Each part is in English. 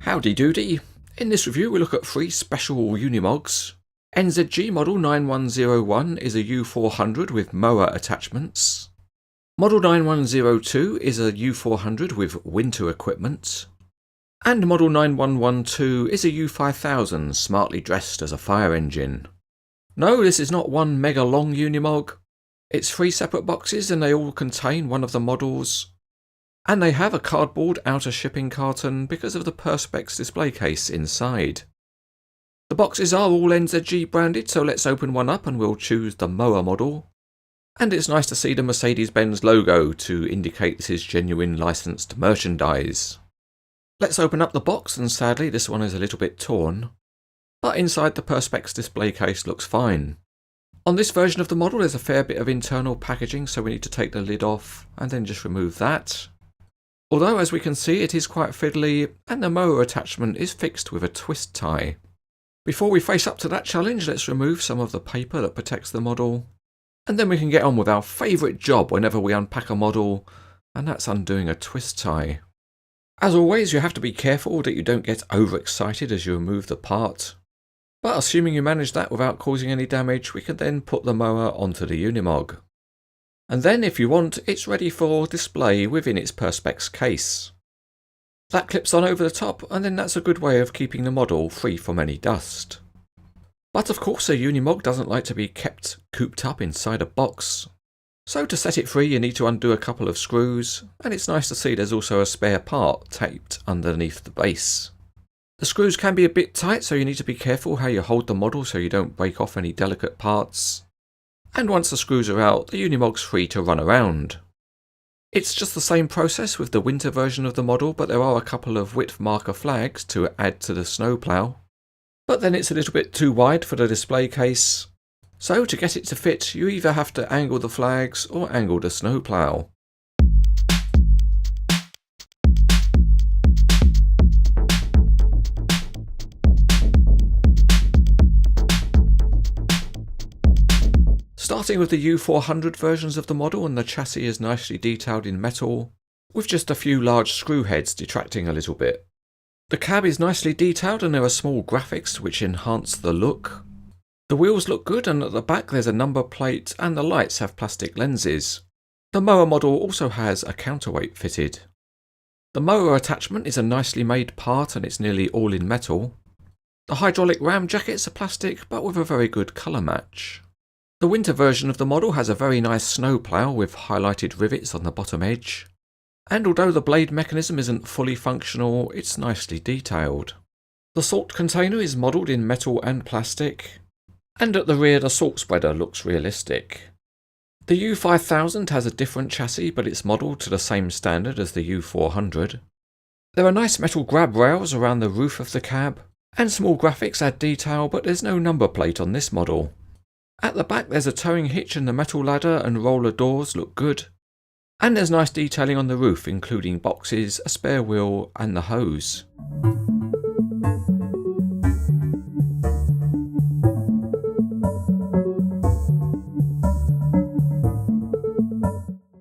Howdy doody. In this review we look at three special Unimogs. NZG model 9101 is a U400 with mower attachments. Model 9102 is a U400 with winter equipment. And model 9112 is a U5000 smartly dressed as a fire engine. No, this is not one mega long Unimog. It's three separate boxes and they all contain one of the models. And they have a cardboard outer shipping carton because of the Perspex display case inside. The boxes are all NZG branded, so let's open one up and we'll choose the mower model. And it's nice to see the Mercedes-Benz logo to indicate this is genuine licensed merchandise. Let's open up the box, and sadly this one is a little bit torn. But inside the Perspex display case looks fine. On this version of the model there's a fair bit of internal packaging, so we need to take the lid off and then just remove that. Although as we can see it is quite fiddly, and the mower attachment is fixed with a twist tie. Before we face up to that challenge, let's remove some of the paper that protects the model. And then we can get on with our favourite job whenever we unpack a model, and that's undoing a twist tie. As always, you have to be careful that you don't get overexcited as you remove the part. But assuming you manage that without causing any damage, we can then put the mower onto the Unimog. And then, if you want, it's ready for display within its Perspex case. That clips on over the top, and then that's a good way of keeping the model free from any dust. But of course a Unimog doesn't like to be kept cooped up inside a box. So to set it free you need to undo a couple of screws, and it's nice to see there's also a spare part taped underneath the base. The screws can be a bit tight, so you need to be careful how you hold the model so you don't break off any delicate parts. And once the screws are out, the Unimog's free to run around. It's just the same process with the winter version of the model, but there are a couple of width marker flags to add to the snowplow. But then it's a little bit too wide for the display case. So to get it to fit, you either have to angle the flags or angle the snowplow. Starting with the U400 versions of the model, and the chassis is nicely detailed in metal, with just a few large screw heads detracting a little bit. The cab is nicely detailed and there are small graphics which enhance the look. The wheels look good, and at the back there's a number plate and the lights have plastic lenses. The mower model also has a counterweight fitted. The mower attachment is a nicely made part and it's nearly all in metal. The hydraulic ram jackets are plastic but with a very good colour match. The winter version of the model has a very nice snowplow with highlighted rivets on the bottom edge. And although the blade mechanism isn't fully functional, it's nicely detailed. The salt container is modelled in metal and plastic. And at the rear the salt spreader looks realistic. The U5000 has a different chassis, but it's modelled to the same standard as the U400. There are nice metal grab rails around the roof of the cab, and small graphics add detail, but there's no number plate on this model. At the back there's a towing hitch, and the metal ladder and roller doors look good. And there's nice detailing on the roof, including boxes, a spare wheel and the hose.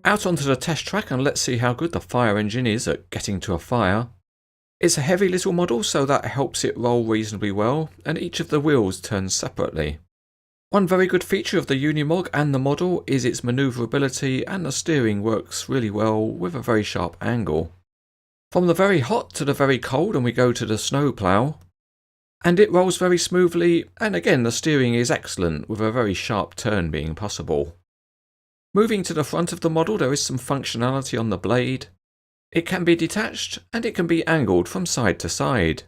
Out onto the test track, and let's see how good the fire engine is at getting to a fire. It's a heavy little model, so that helps it roll reasonably well, and each of the wheels turns separately. One very good feature of the Unimog and the model is its manoeuvrability, and the steering works really well with a very sharp angle. From the very hot to the very cold, and we go to the snowplow. And it rolls very smoothly, and again the steering is excellent with a very sharp turn being possible. Moving to the front of the model, there is some functionality on the blade. It can be detached and it can be angled from side to side.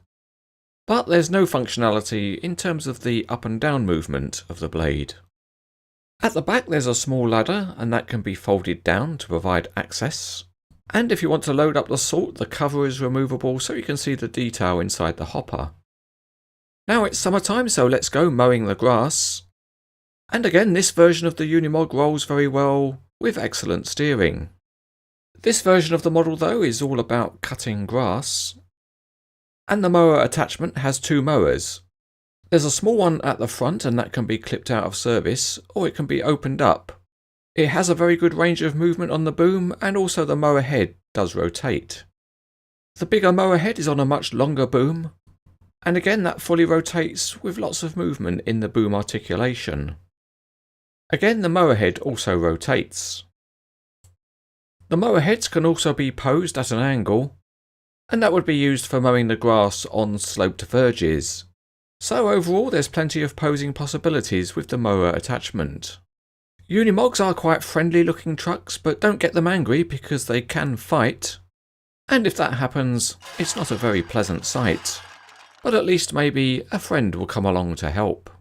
But there's no functionality in terms of the up and down movement of the blade. At the back there's a small ladder, and that can be folded down to provide access. And if you want to load up the salt, the cover is removable so you can see the detail inside the hopper. Now it's summertime, so let's go mowing the grass. And again, this version of the Unimog rolls very well with excellent steering. This version of the model though is all about cutting grass. And the mower attachment has two mowers. There's a small one at the front, and that can be clipped out of service, or it can be opened up. It has a very good range of movement on the boom, and also the mower head does rotate. The bigger mower head is on a much longer boom, and again that fully rotates with lots of movement in the boom articulation. Again, the mower head also rotates. The mower heads can also be posed at an angle, and that would be used for mowing the grass on sloped verges. So overall there's plenty of posing possibilities with the mower attachment. Unimogs are quite friendly looking trucks, but don't get them angry because they can fight. And if that happens, it's not a very pleasant sight. But at least maybe a friend will come along to help.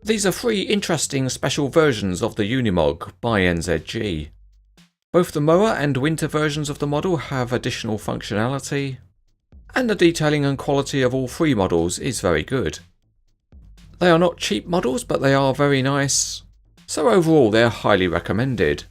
These are 3 interesting special versions of the Unimog by NZG. Both the mower and winter versions of the model have additional functionality, and the detailing and quality of all 3 models is very good. They are not cheap models, but they are very nice, so overall they're highly recommended.